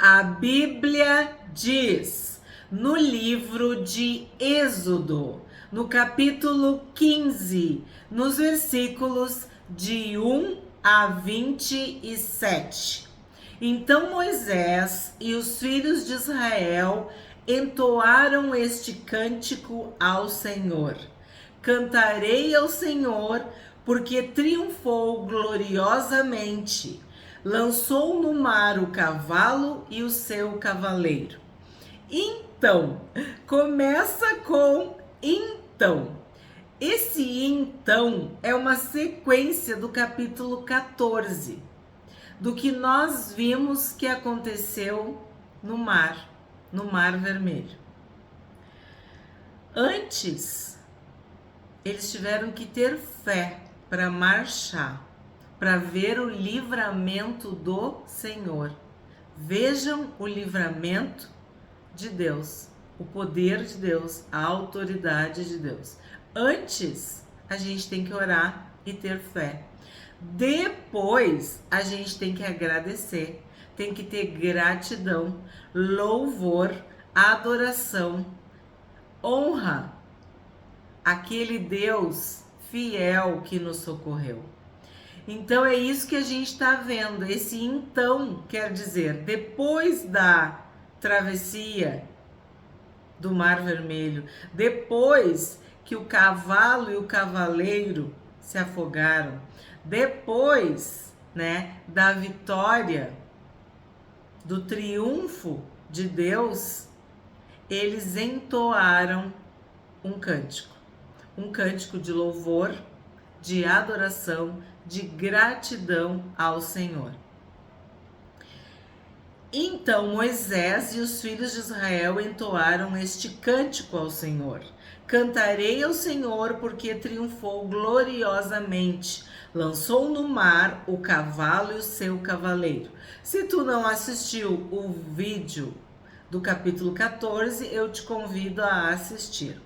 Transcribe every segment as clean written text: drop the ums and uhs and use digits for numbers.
A Bíblia diz no livro de Êxodo, no capítulo 15, nos versículos de 1 a 27. Então Moisés e os filhos de Israel entoaram este cântico ao Senhor. Cantarei ao Senhor, porque triunfou gloriosamente. Lançou no mar o cavalo e o seu cavaleiro. Então, começa com então. Esse então é uma sequência do capítulo 14, do que nós vimos que aconteceu no Mar Vermelho. Antes, eles tiveram que ter fé para marchar, para ver o livramento do Senhor. Vejam o livramento de Deus, o poder de Deus, a autoridade de Deus. Antes, a gente tem que orar e ter fé. Depois, a gente tem que agradecer, tem que ter gratidão, louvor, adoração, honra aquele Deus fiel que nos socorreu. Então é isso que a gente está vendo. Esse então quer dizer, depois da travessia do Mar Vermelho, depois que o cavalo e o cavaleiro se afogaram, depois, da vitória, do triunfo de Deus, eles entoaram um cântico de louvor, de adoração, de gratidão ao Senhor. Então Moisés e os filhos de Israel entoaram este cântico ao Senhor. Cantarei ao Senhor porque triunfou gloriosamente. Lançou no mar o cavalo e o seu cavaleiro. Se tu não assistiu o vídeo do capítulo 14, eu te convido a assistir.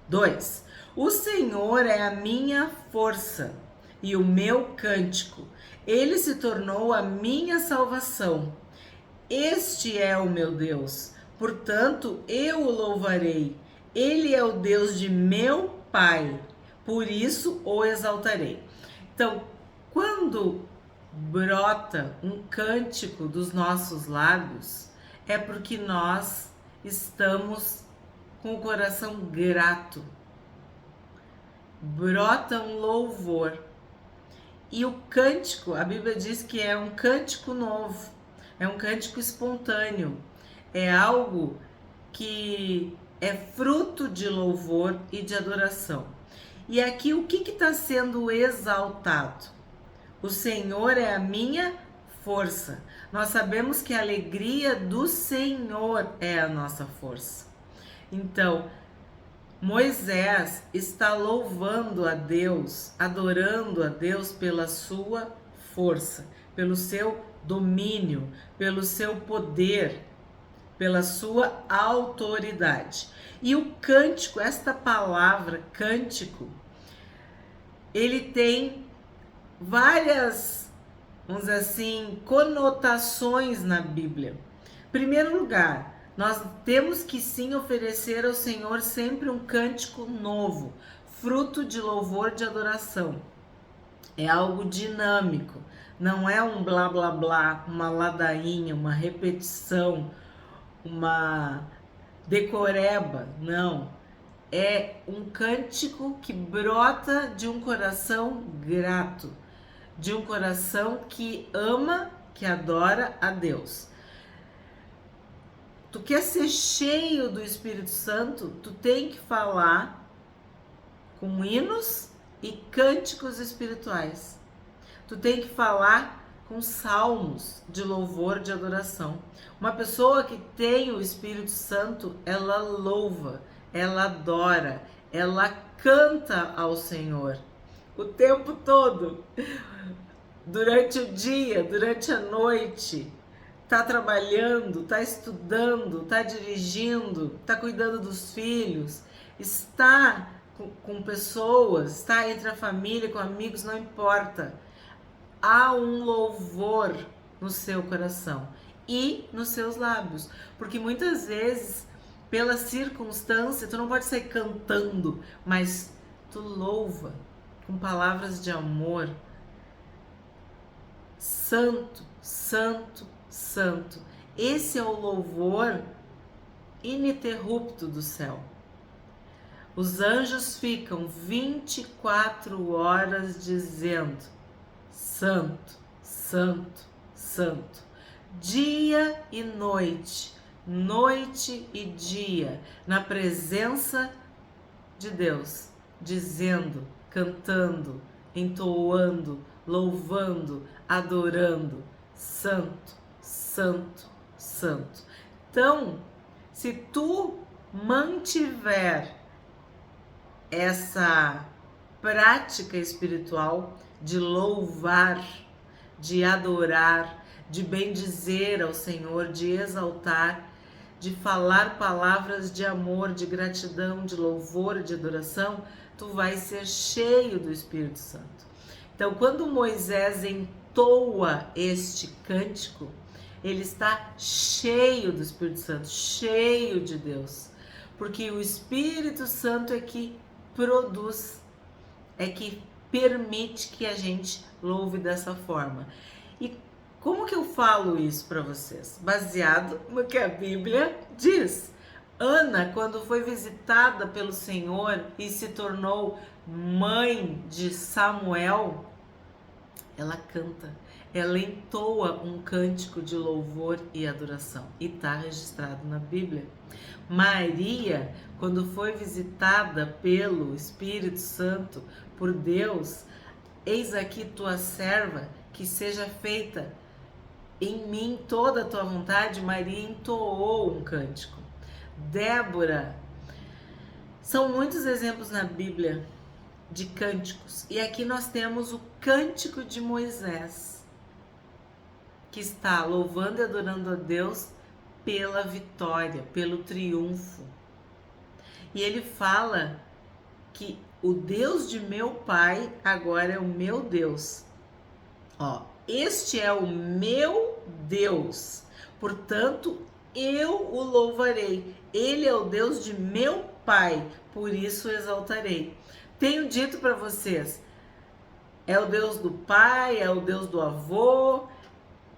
2. O Senhor é a minha força e o meu cântico. Ele se tornou a minha salvação. Este é o meu Deus, portanto eu o louvarei. Ele é o Deus de meu Pai, por isso o exaltarei. Então, quando brota um cântico dos nossos lábios, é porque nós estamos com o coração grato. Brota um louvor. E o cântico, a Bíblia diz que é um cântico novo, é um cântico espontâneo, é algo que é fruto de louvor e de adoração. E aqui o que está sendo exaltado? O Senhor é a minha força. Nós sabemos que a alegria do Senhor é a nossa força. Então, Moisés está louvando a Deus, adorando a Deus pela sua força, pelo seu domínio, pelo seu poder, pela sua autoridade. E o cântico, esta palavra cântico, ele tem várias, vamos dizer assim, conotações na Bíblia. Em primeiro lugar, nós temos que sim oferecer ao Senhor sempre um cântico novo, fruto de louvor, de adoração. É algo dinâmico, não é um blá blá blá, uma ladainha, uma repetição, uma decoreba, não. É um cântico que brota de um coração grato, de um coração que ama, que adora a Deus. Tu quer ser cheio do Espírito Santo, tu tem que falar com hinos e cânticos espirituais. Tu tem que falar com salmos de louvor, de adoração. Uma pessoa que tem o Espírito Santo, ela louva, ela adora, ela canta ao Senhor o tempo todo, durante o dia, durante a noite. Tá trabalhando, tá estudando, tá dirigindo, tá cuidando dos filhos, está com pessoas, está entre a família, com amigos, não importa. Há um louvor no seu coração. e nos seus lábios. Porque muitas vezes, pela circunstância, tu não pode sair cantando, mas tu louva com palavras de amor. Santo, santo, santo. Esse é o louvor ininterrupto do céu. Os anjos ficam 24 horas dizendo: Santo, Santo, Santo. Dia e noite, noite e dia, na presença de Deus, dizendo, cantando, entoando, louvando, adorando: Santo, Santo, Santo. Então, se tu mantiver essa prática espiritual de louvar, de adorar, de bendizer ao Senhor, de exaltar, de falar palavras de amor, de gratidão, de louvor, de adoração, tu vai ser cheio do Espírito Santo. Então, quando Moisés entoa este cântico, ele está cheio do Espírito Santo, cheio de Deus, porque o Espírito Santo é que produz, é que permite que a gente louve dessa forma. E como que eu falo isso para vocês? Baseado no que a Bíblia diz. Ana, quando foi visitada pelo Senhor e se tornou mãe de Samuel, ela canta, ela entoa um cântico de louvor e adoração, e está registrado na Bíblia. Maria, quando foi visitada pelo Espírito Santo, por Deus: eis aqui tua serva, que seja feita em mim toda a tua vontade. Maria entoou um cântico. Débora. São muitos exemplos na Bíblia de cânticos. E aqui nós temos o cântico de Moisés, que está louvando e adorando a Deus pela vitória, pelo triunfo. E ele fala que o Deus de meu pai agora é o meu Deus. Ó, este é o meu Deus, portanto eu o louvarei. Ele é o Deus de meu pai, por isso o exaltarei. Tenho dito para vocês, é o Deus do pai, é o Deus do avô,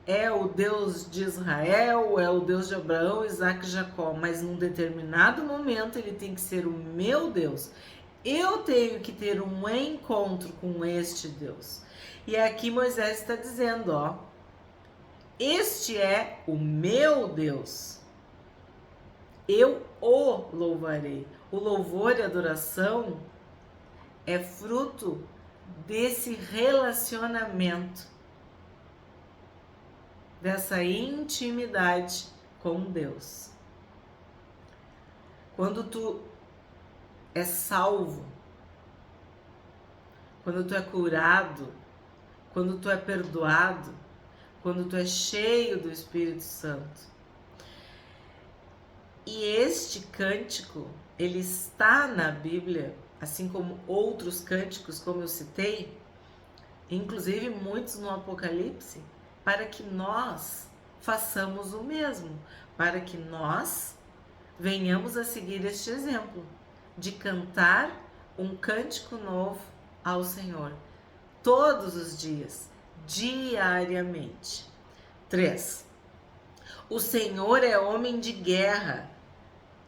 é o Deus de Israel, é o Deus de Abraão, Isaac e Jacó, mas num determinado momento ele tem que ser o meu Deus. Eu tenho que ter um encontro com este Deus. E aqui Moisés está dizendo, ó, este é o meu Deus. Eu o louvarei. O louvor e adoração é fruto desse relacionamento, dessa intimidade com Deus. Quando tu é salvo, quando tu é curado, quando tu é perdoado, quando tu é cheio do Espírito Santo. E este cântico, ele está na Bíblia, assim como outros cânticos, como eu citei, inclusive muitos no Apocalipse, para que nós façamos o mesmo, para que nós venhamos a seguir este exemplo de cantar um cântico novo ao Senhor todos os dias, diariamente. 3. O Senhor é homem de guerra,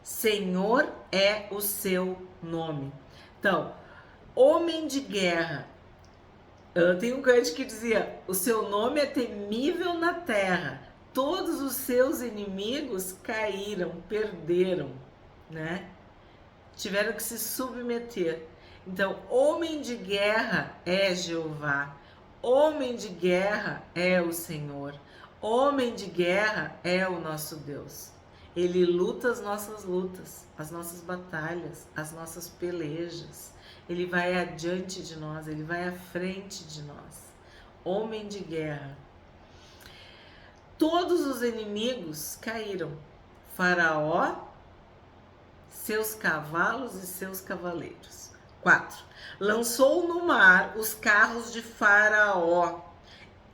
Senhor é o seu nome. Então, homem de guerra. Tem um cântico que dizia: o seu nome é temível na terra, todos os seus inimigos caíram, perderam, né? Tiveram que se submeter. Então, homem de guerra é Jeová, homem de guerra é o Senhor, homem de guerra é o nosso Deus. Ele luta as nossas batalhas, as nossas pelejas. Ele vai adiante de nós, ele vai à frente de nós. Homem de guerra. Todos os inimigos caíram. Faraó, seus cavalos e seus cavaleiros. 4. Lançou no mar os carros de Faraó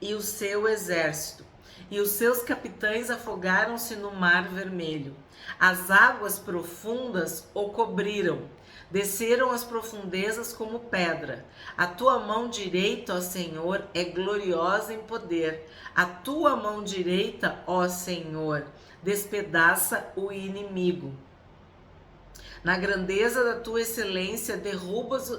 e o seu exército, e os seus capitães afogaram-se no mar vermelho. As águas profundas o cobriram, desceram as profundezas como pedra. A tua mão direita, ó Senhor, é gloriosa em poder. A tua mão direita, ó Senhor, despedaça o inimigo. Na grandeza da tua excelência, derrubas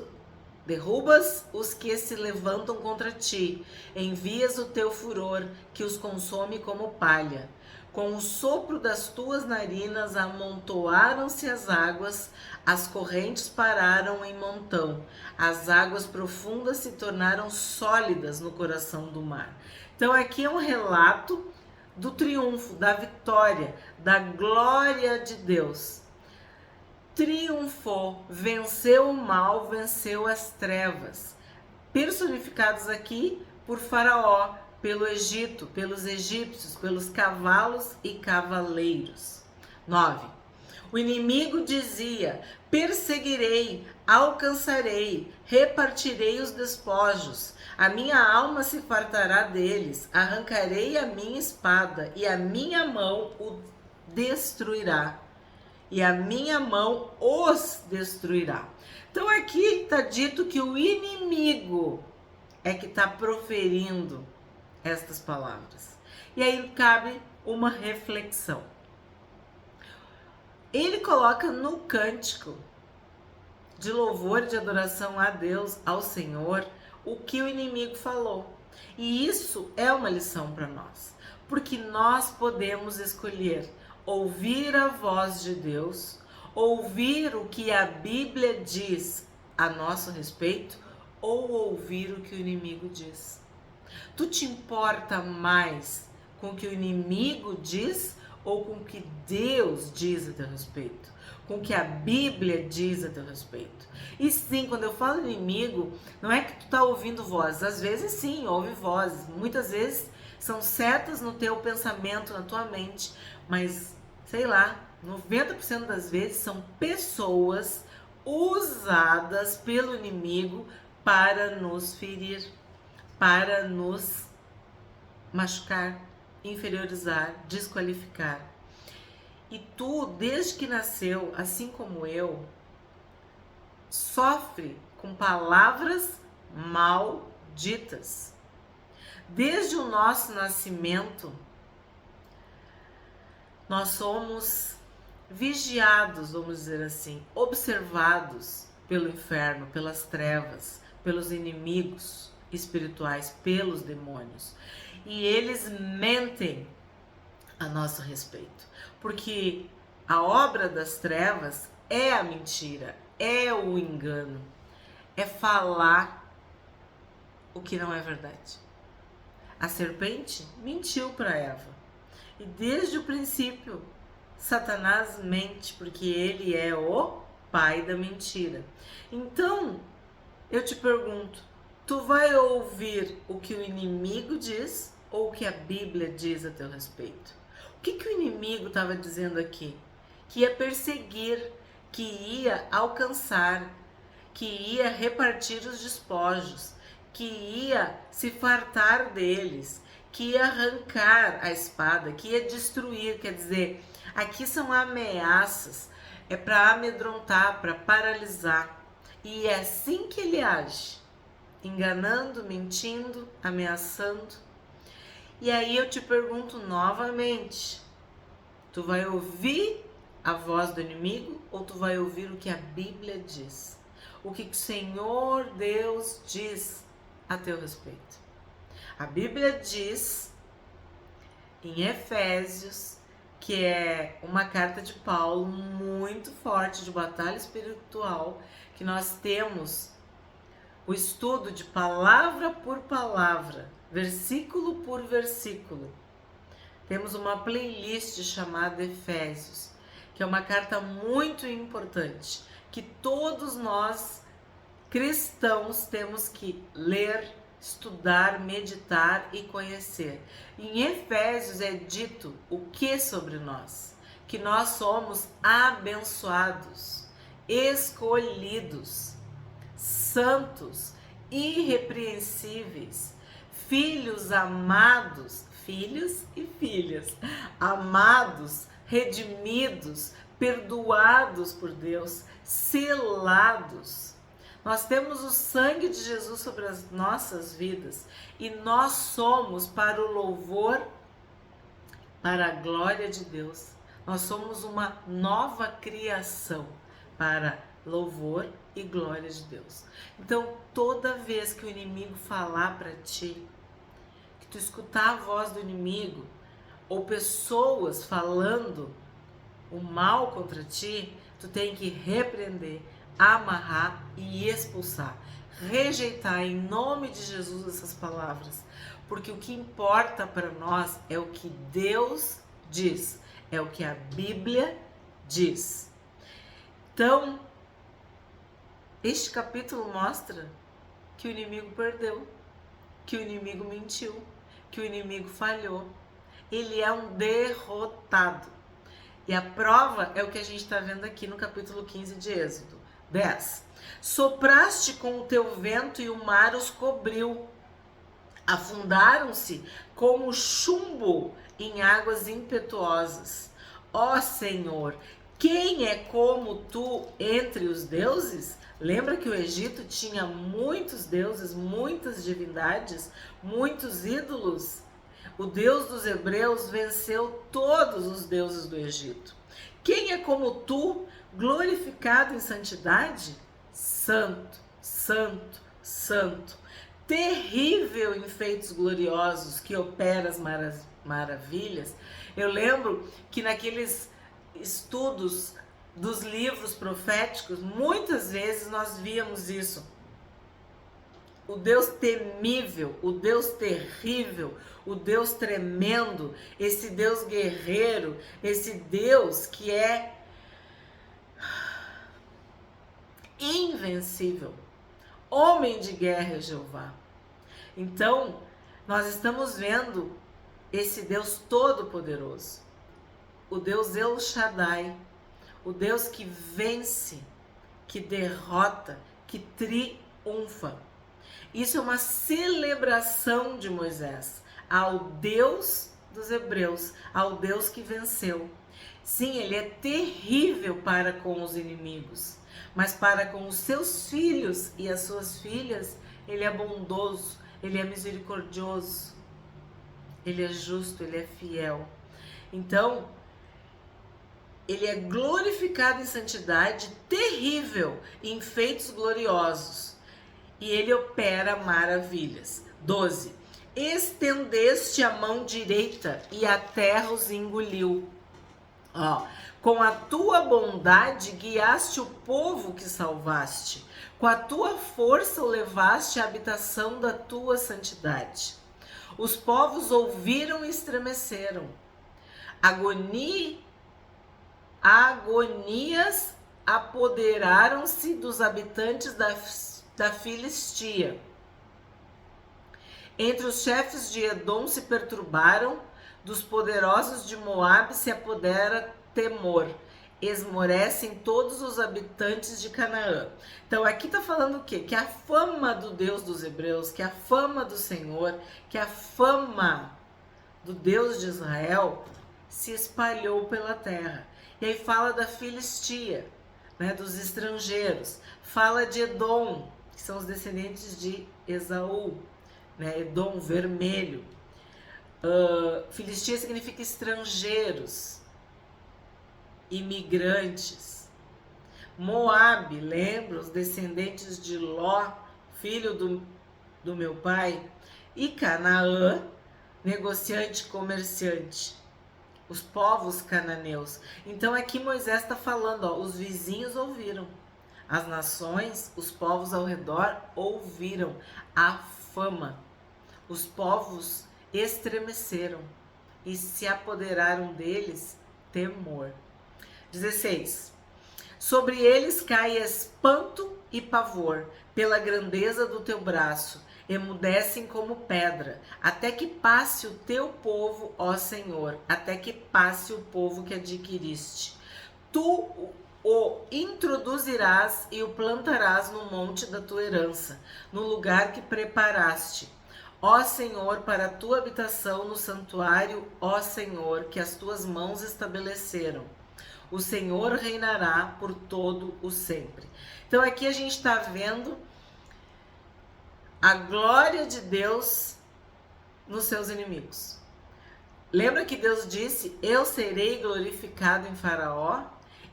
os que se levantam contra ti, envias o teu furor, que os consome como palha. Com o sopro das tuas narinas amontoaram-se as águas, as correntes pararam em montão, as águas profundas se tornaram sólidas no coração do mar. Então aqui é um relato do triunfo, da vitória, da glória de Deus. Triunfou, venceu o mal, venceu as trevas, personificados aqui por Faraó, pelo Egito, pelos egípcios, pelos cavalos e cavaleiros. 9. O inimigo dizia: perseguirei, alcançarei, repartirei os despojos, a minha alma se fartará deles, arrancarei a minha espada e a minha mão o destruirá. E a minha mão os destruirá. Então aqui está dito que o inimigo é que está proferindo estas palavras. E aí cabe uma reflexão. Ele coloca no cântico de louvor e de adoração a Deus, ao Senhor, o que o inimigo falou. E isso é uma lição para nós, porque nós podemos escolher ouvir a voz de Deus, ouvir o que a Bíblia diz a nosso respeito, ou ouvir o que o inimigo diz. Tu te importa mais com o que o inimigo diz ou com o que Deus diz a teu respeito? Com o que a Bíblia diz a teu respeito? E sim, quando eu falo inimigo, não é que tu tá ouvindo vozes. Às vezes sim, ouve vozes. Muitas vezes são setas no teu pensamento, na tua mente. Mas, sei lá, 90% das vezes são pessoas usadas pelo inimigo para nos ferir, para nos machucar, inferiorizar, desqualificar. E tu, desde que nasceu, assim como eu, sofre com palavras malditas. Desde o nosso nascimento, nós somos vigiados, vamos dizer assim, observados pelo inferno, pelas trevas, pelos inimigos espirituais, pelos demônios. E eles mentem a nosso respeito, porque a obra das trevas é a mentira, é o engano, é falar o que não é verdade. A serpente mentiu para Eva, e desde o princípio Satanás mente, porque ele é o pai da mentira. Então, eu te pergunto, tu vai ouvir o que o inimigo diz ou o que a Bíblia diz a teu respeito? O que o inimigo estava dizendo aqui? Que ia perseguir, que ia alcançar, que ia repartir os despojos, que ia se fartar deles, que ia arrancar a espada, que ia destruir. Quer dizer, aqui são ameaças, é para amedrontar, para paralisar. E é assim que ele age, enganando, mentindo, ameaçando. E aí eu te pergunto novamente, tu vai ouvir a voz do inimigo ou tu vai ouvir o que a Bíblia diz? O que o Senhor Deus diz a teu respeito? A Bíblia diz em Efésios, que é uma carta de Paulo muito forte de batalha espiritual, que nós temos o estudo de palavra por palavra, versículo por versículo. Temos uma playlist chamada Efésios, que é uma carta muito importante, que todos nós cristãos temos que ler, estudar, meditar e conhecer. Em Efésios é dito o que sobre nós? Que nós somos abençoados, escolhidos, santos, irrepreensíveis, filhos amados, filhos e filhas, amados, redimidos, perdoados por Deus, selados. Nós temos o sangue de Jesus sobre as nossas vidas e nós somos para o louvor, para a glória de Deus. Nós somos uma nova criação para louvor e glória de Deus. Então, toda vez que o inimigo falar para ti, que tu escutar a voz do inimigo, ou pessoas falando o mal contra ti, tu tem que repreender, amarrar e expulsar. Rejeitar em nome de Jesus essas palavras. Porque o que importa para nós é o que Deus diz, é o que a Bíblia diz. Então, este capítulo mostra que o inimigo perdeu, que o inimigo mentiu, que o inimigo falhou. Ele é um derrotado. E a prova é o que a gente está vendo aqui no capítulo 15 de Êxodo 10. Sopraste com o teu vento e o mar os cobriu. Afundaram-se como chumbo em águas impetuosas. Ó Senhor, quem é como tu entre os deuses? Lembra que o Egito tinha muitos deuses, muitas divindades, muitos ídolos? O Deus dos hebreus venceu todos os deuses do Egito. Quem é como tu, glorificado em santidade? Santo, santo, santo. Terrível em feitos gloriosos, que opera as maravilhas. Eu lembro que naqueles estudos dos livros proféticos, muitas vezes nós víamos isso. O Deus temível, o Deus terrível, o Deus tremendo, esse Deus guerreiro, esse Deus que é invencível. Homem de guerra é Jeová. Então, nós estamos vendo esse Deus todo-poderoso, o Deus El Shaddai, o Deus que vence, que derrota, que triunfa. Isso é uma celebração de Moisés ao Deus dos hebreus, ao Deus que venceu. Sim, ele é terrível para com os inimigos, mas para com os seus filhos e as suas filhas, ele é bondoso, ele é misericordioso, ele é justo, ele é fiel. Então, ele é glorificado em santidade, terrível em feitos gloriosos. E ele opera maravilhas. 12. Estendeste a mão direita e a terra os engoliu. Com a tua bondade guiaste o povo que salvaste. Com a tua força o levaste à habitação da tua santidade. Os povos ouviram e estremeceram. Agonias apoderaram-se dos habitantes da Filistia. Entre os chefes de Edom se perturbaram, dos poderosos de Moabe se apodera temor. Esmorecem todos os habitantes de Canaã. Então aqui está falando o quê? Que a fama do Deus dos hebreus, que a fama do Senhor, que a fama do Deus de Israel se espalhou pela terra. E aí fala da Filistia, né, dos estrangeiros. Fala de Edom, que são os descendentes de Esaú, né, Edom vermelho. Filistia significa estrangeiros, imigrantes. Moabe, lembra, os descendentes de Ló, filho do meu pai. E Canaã, negociante, comerciante. Os povos cananeus. Então aqui Moisés está falando, os vizinhos ouviram. As nações, os povos ao redor ouviram a fama. Os povos estremeceram e se apoderaram deles temor. 16. Sobre eles cai espanto e pavor pela grandeza do teu braço. Emudecem como pedra, até que passe o teu povo, ó Senhor, até que passe o povo que adquiriste. Tu o introduzirás e o plantarás no monte da tua herança, no lugar que preparaste. Ó Senhor, para a tua habitação no santuário, ó Senhor, que as tuas mãos estabeleceram. O Senhor reinará por todo o sempre. Então aqui a gente está vendo a glória de Deus nos seus inimigos. Lembra que Deus disse, eu serei glorificado em Faraó?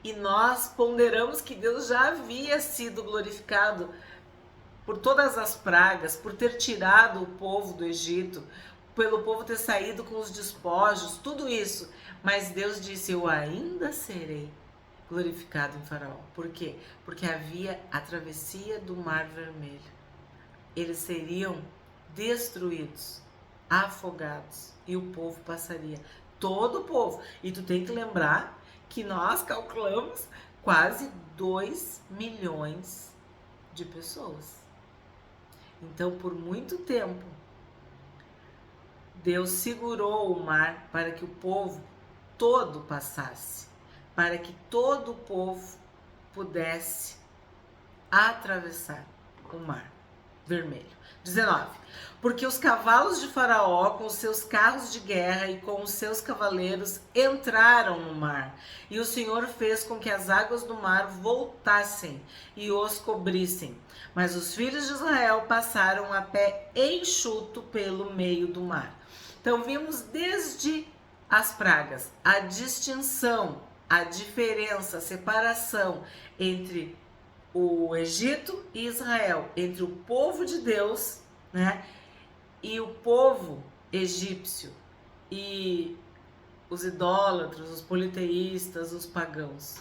E nós ponderamos que Deus já havia sido glorificado por todas as pragas, por ter tirado o povo do Egito, pelo povo ter saído com os despojos, tudo isso. Mas Deus disse, eu ainda serei glorificado em Faraó. Por quê? Porque havia a travessia do Mar Vermelho. Eles seriam destruídos, afogados, e o povo passaria. Todo o povo. E tu tem que lembrar que nós calculamos quase 2 milhões de pessoas. Então, por muito tempo, Deus segurou o mar para que o povo todo passasse, para que todo o povo pudesse atravessar o mar vermelho. 19. Porque os cavalos de Faraó, com os seus carros de guerra e com os seus cavaleiros, entraram no mar, e o Senhor fez com que as águas do mar voltassem e os cobrissem. Mas os filhos de Israel passaram a pé enxuto pelo meio do mar. Então vimos desde as pragas a distinção, a diferença, a separação entre o Egito e Israel, entre o povo de Deus, né, e o povo egípcio, e os idólatras, os politeístas, os pagãos.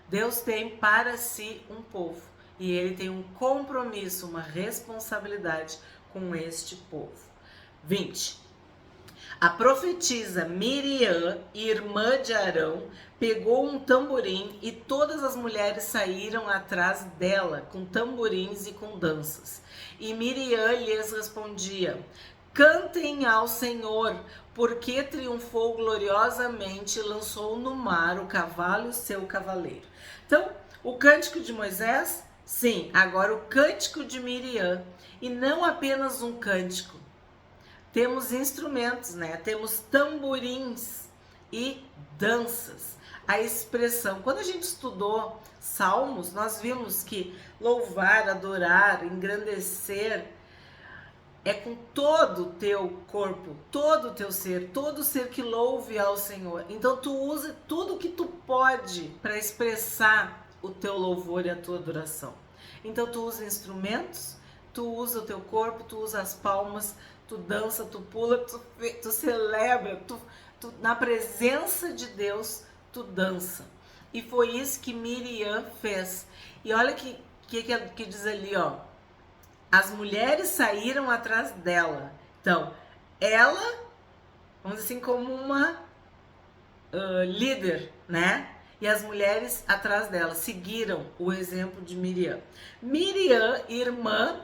Deus tem para si um povo, e ele tem um compromisso, uma responsabilidade com este povo. 20. A profetisa Miriam, irmã de Arão, pegou um tamborim e todas as mulheres saíram atrás dela com tamborins e com danças. E Miriam lhes respondia, cantem ao Senhor, porque triunfou gloriosamente e lançou no mar o cavalo e o seu cavaleiro. Então, o cântico de Moisés, sim, agora o cântico de Miriam, e não apenas um cântico. Temos instrumentos, né? Temos tamborins e danças. A expressão, quando a gente estudou Salmos, nós vimos que louvar, adorar, engrandecer é com todo o teu corpo, todo o teu ser, todo ser que louve ao Senhor. Então tu usa tudo que tu pode para expressar o teu louvor e a tua adoração. Então tu usa instrumentos, tu usa o teu corpo, tu usa as palmas, tu dança, tu pula, tu celebra, tu na presença de Deus, tu dança. E foi isso que Miriam fez. E olha que diz ali, ó. As mulheres saíram atrás dela. Então, ela, vamos dizer assim, como uma líder, né? E as mulheres atrás dela seguiram o exemplo de Miriam. Miriam, irmã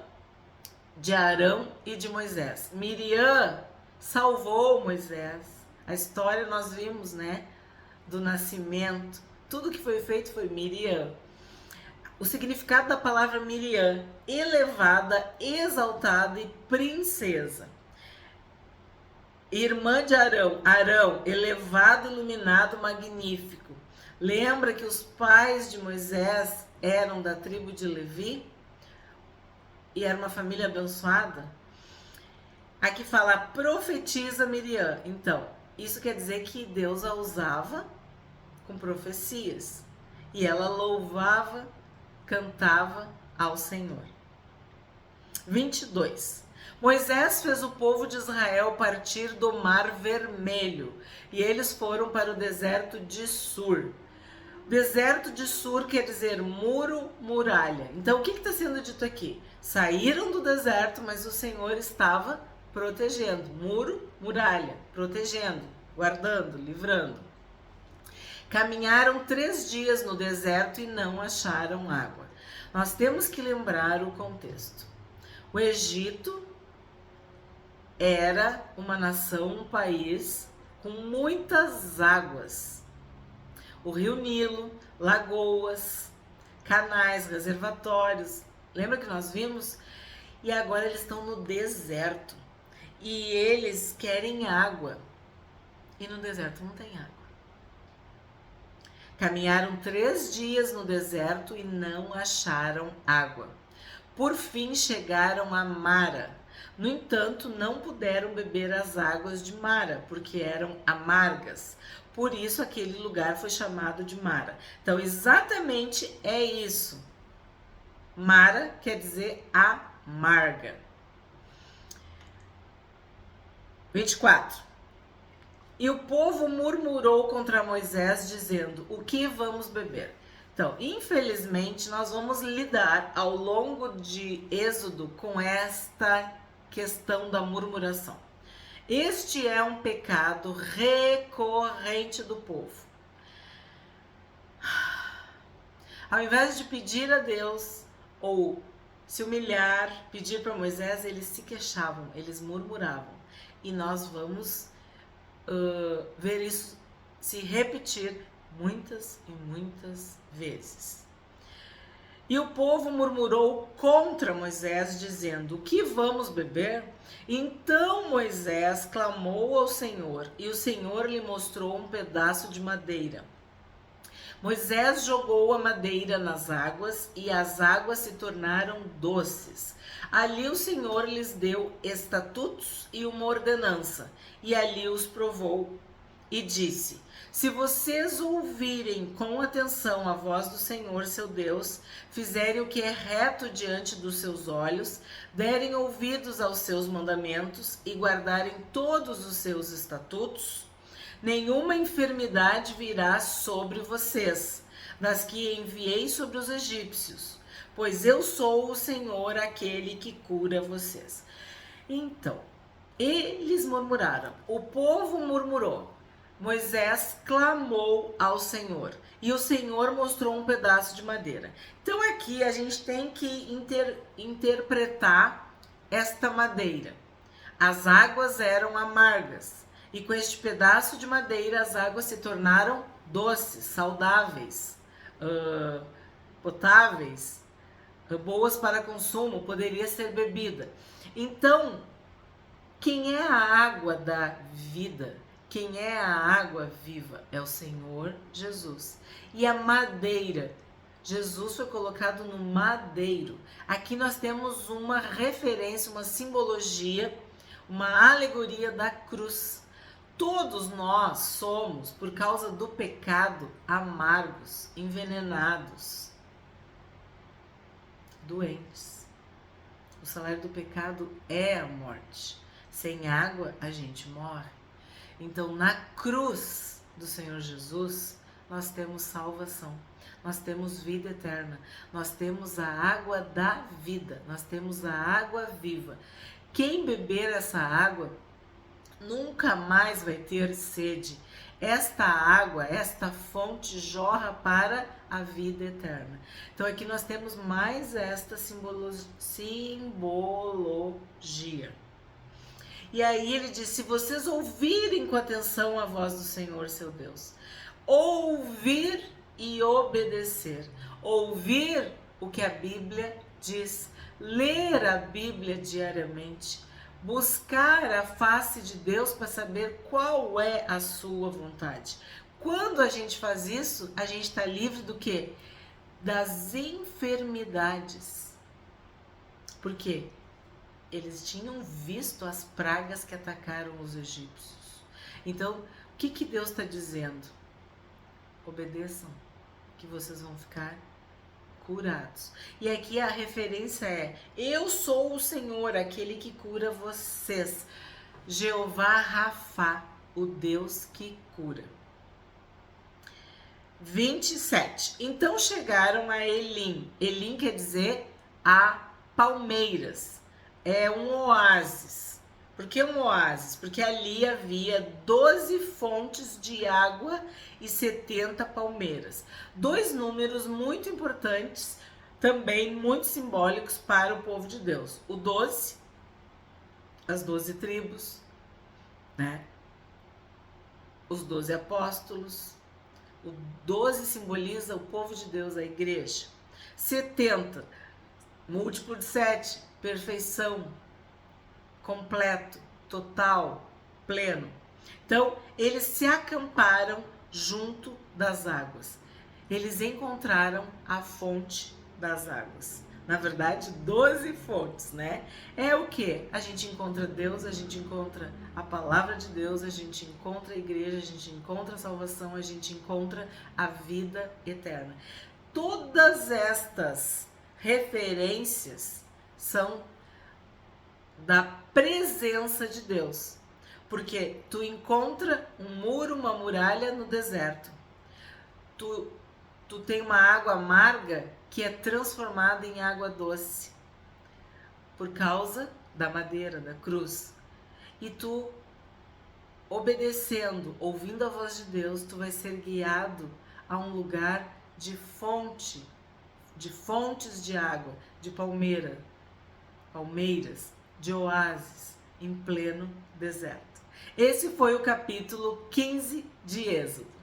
de Arão e de Moisés. Miriam salvou Moisés. A história nós vimos, né? Do nascimento. Tudo que foi feito foi Miriam. O significado da palavra Miriam, elevada, exaltada e princesa. Irmã de Arão, Arão, elevado, iluminado, magnífico. Lembra que os pais de Moisés eram da tribo de Levi? E era uma família abençoada? Aqui fala profetiza Miriam. Então, isso quer dizer que Deus a usava com profecias. E ela louvava, cantava ao Senhor. 22. Moisés fez o povo de Israel partir do Mar Vermelho e eles foram para o deserto de Sur. Deserto de Sur quer dizer muro, muralha. Então o que está sendo dito aqui? Saíram do deserto, mas o Senhor estava protegendo. Muro, muralha, protegendo, guardando, livrando. Caminharam 3 dias no deserto e não acharam água. Nós temos que lembrar o contexto. O Egito era uma nação, um país com muitas águas. O rio Nilo, lagoas, canais, reservatórios. Lembra que nós vimos? E agora eles estão no deserto. e eles querem água. E no deserto não tem água. Caminharam 3 dias no deserto e não acharam água. Por fim chegaram a Mara. No entanto, não puderam beber as águas de Mara, porque eram amargas. Por isso aquele lugar foi chamado de Mara. Então, exatamente é isso. Mara quer dizer amarga. 24. E o povo murmurou contra Moisés, dizendo: o que vamos beber? Então, infelizmente, nós vamos lidar ao longo de Êxodo com esta questão da murmuração. Este é um pecado recorrente do povo. Ao invés de pedir a Deus ou se humilhar, pedir para Moisés, eles se queixavam, eles murmuravam. E nós vamos ver isso se repetir muitas e muitas vezes. E o povo murmurou contra Moisés, dizendo: o que vamos beber? Então Moisés clamou ao Senhor, e o Senhor lhe mostrou um pedaço de madeira. Moisés jogou a madeira nas águas, e as águas se tornaram doces. Ali o Senhor lhes deu estatutos e uma ordenança, e ali os provou. E disse: se vocês ouvirem com atenção a voz do Senhor seu Deus, fizerem o que é reto diante dos seus olhos, derem ouvidos aos seus mandamentos e guardarem todos os seus estatutos, nenhuma enfermidade virá sobre vocês, das que enviei sobre os egípcios, pois eu sou o Senhor, aquele que cura vocês. Então, eles murmuraram, o povo murmurou. Moisés clamou ao Senhor e o Senhor mostrou um pedaço de madeira. Então aqui a gente tem que interpretar esta madeira. As águas eram amargas e com este pedaço de madeira as águas se tornaram doces, saudáveis, potáveis, boas para consumo, poderia ser bebida. Então, quem é a água da vida? Quem é a água viva? É o Senhor Jesus. E a madeira, Jesus foi colocado no madeiro. Aqui nós temos uma referência, uma simbologia, uma alegoria da cruz. Todos nós somos, por causa do pecado, amargos, envenenados, doentes. O salário do pecado é a morte. Sem água, a gente morre. Então, na cruz do Senhor Jesus, nós temos salvação, nós temos vida eterna, nós temos a água da vida, nós temos a água viva. Quem beber essa água nunca mais vai ter sede. Esta água, esta fonte jorra para a vida eterna. Então, aqui nós temos mais esta simbologia. E aí ele diz: se vocês ouvirem com atenção a voz do Senhor, seu Deus, ouvir e obedecer. Ouvir o que a Bíblia diz, ler a Bíblia diariamente, buscar a face de Deus para saber qual é a sua vontade. Quando a gente faz isso, a gente está livre do quê? Das enfermidades. Por quê? Eles tinham visto as pragas que atacaram os egípcios. Então, o que Deus está dizendo? Obedeçam, que vocês vão ficar curados. E aqui a referência é: eu sou o Senhor, aquele que cura vocês. Jeová Rafá, o Deus que cura. 27. Então chegaram a Elim. Elim quer dizer a palmeiras. É um oásis. Por que um oásis? Porque ali havia 12 fontes de água e 70 palmeiras. 2 números muito importantes, também muito simbólicos para o povo de Deus. O 12, as 12 tribos, né? Os 12 apóstolos. O 12 simboliza o povo de Deus, a igreja. 70, múltiplo de 7, perfeição, completo, total, pleno. Então, eles se acamparam junto das águas. Eles encontraram a fonte das águas. Na verdade, 12 fontes, né? É o que? A gente encontra Deus, a gente encontra a palavra de Deus, a gente encontra a igreja, a gente encontra a salvação, a gente encontra a vida eterna. Todas estas referências são da presença de Deus. Porque tu encontra um muro, uma muralha no deserto. Tu tem uma água amarga que é transformada em água doce por causa da madeira, da cruz. E tu, obedecendo, ouvindo a voz de Deus, tu vai ser guiado a um lugar de fonte, de fontes de água, de palmeiras, de oásis, em pleno deserto. Esse foi o capítulo 15 de Êxodo.